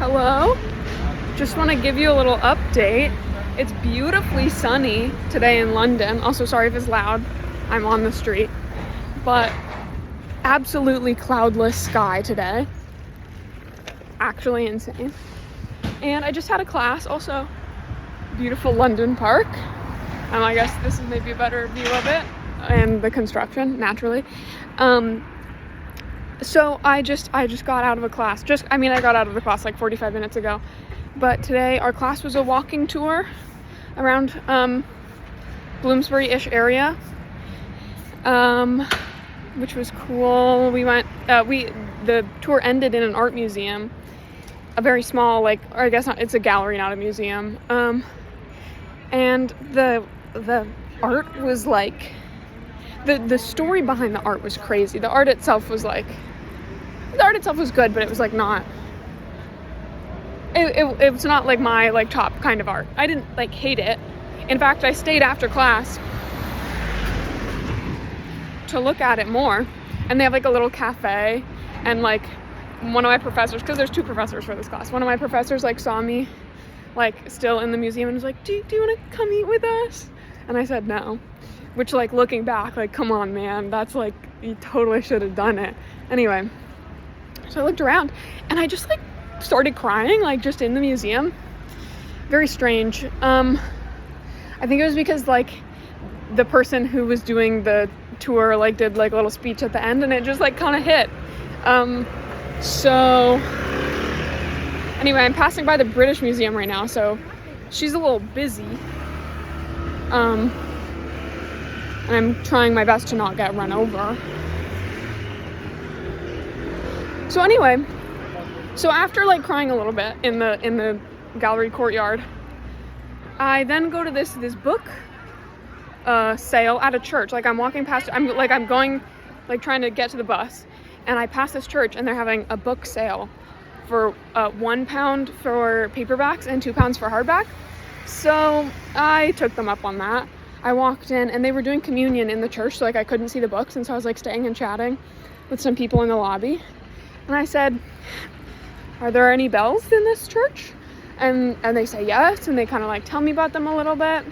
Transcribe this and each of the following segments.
Hello? Just want to give you a little update. It's beautifully sunny today in London. Also, sorry if it's loud. I'm on the street. But absolutely cloudless sky today. Actually insane. And I just had a class. Also, beautiful London Park. I guess this is maybe a better view of it. And the construction, naturally. So I just got out of a class. I got out of the class like 45 minutes ago. But today our class was a walking tour around Bloomsbury-ish area, which was cool. We went. The tour ended in an art museum, a very small, or I guess not. It's a gallery, not a museum. And the art was like. The story behind the art was crazy. The art itself was good, but it was like not. It's not like my top kind of art. I didn't hate it. In fact, I stayed after class to look at it more. And they have a little cafe, and one of my professors, because there's two professors for this class. One of my professors saw me still in the museum and was like, "Do you want to come eat with us?" And I said no. Which, looking back, come on, man, that's, you totally should have done it. Anyway, so I looked around, and I just, started crying, just in the museum. Very strange. I think it was because, the person who was doing the tour, did, a little speech at the end, and it just, kind of hit. So, anyway, I'm passing by the British Museum right now, so she's a little busy. And I'm trying my best to not get run over. So anyway, after crying a little bit in the gallery courtyard, I then go to this book sale at a church. I'm walking past. I'm going trying to get to the bus, and I pass this church, and they're having a book sale for £1 for paperbacks and £2 for hardback. So I took them up on that. I walked in, and they were doing communion in the church, so I couldn't see the books, and so I was staying and chatting with some people in the lobby. And I said, "Are there any bells in this church?" And they say yes, and they kind of tell me about them a little bit.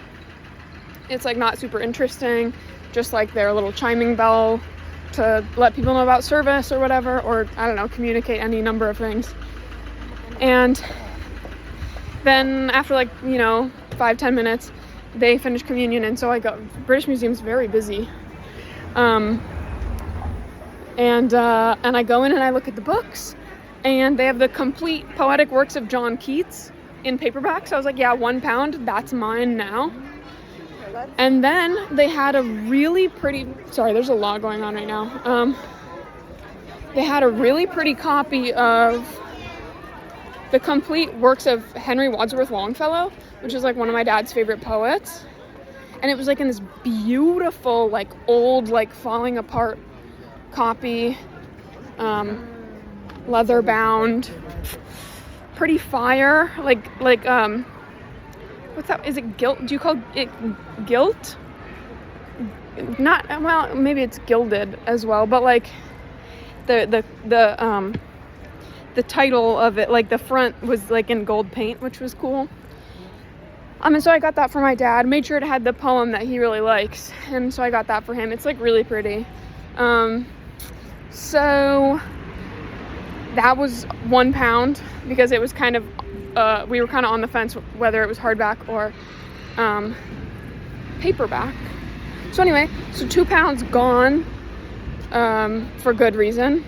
It's not super interesting, just their little chiming bell to let people know about service or whatever, or I don't know, communicate any number of things. And then after 5-10 minutes, they finish communion, and so I go. British Museum's very busy, and I go in and I look at the books, and they have the complete poetic works of John Keats in paperback. So I was like, yeah, £1, that's mine now. And then they had a really pretty. Sorry, there's a lot going on right now. They had a really pretty copy of the complete works of Henry Wadsworth Longfellow, which is one of my dad's favorite poets. And it was in this beautiful old falling apart copy, leather bound, pretty fire, what's that, is it gilt? Do you call it gilt? Not, well, maybe it's gilded as well, but the title of it, the front was in gold paint, which was cool. And so I got that for my dad, made sure it had the poem that he really likes, and so I got that for him. It's really pretty. So that was £1 because it was kind of, we were kind of on the fence whether it was hardback or paperback. So anyway, so £2 gone for good reason.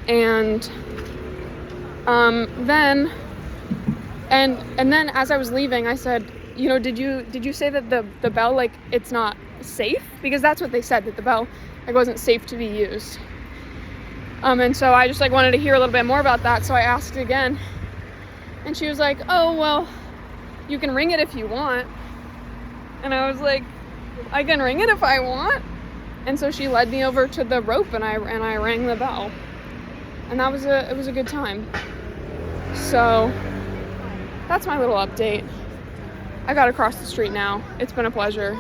And then as I was leaving, I said, did you say that the bell, it's not safe? Because that's what they said, that the bell, wasn't safe to be used. And so I just, wanted to hear a little bit more about that, so I asked again. And she was like, "Oh, well, you can ring it if you want." And I was like, "I can ring it if I want?" And so she led me over to the rope, and I rang the bell. And it was a good time. So that's my little update. I got across the street now. It's been a pleasure.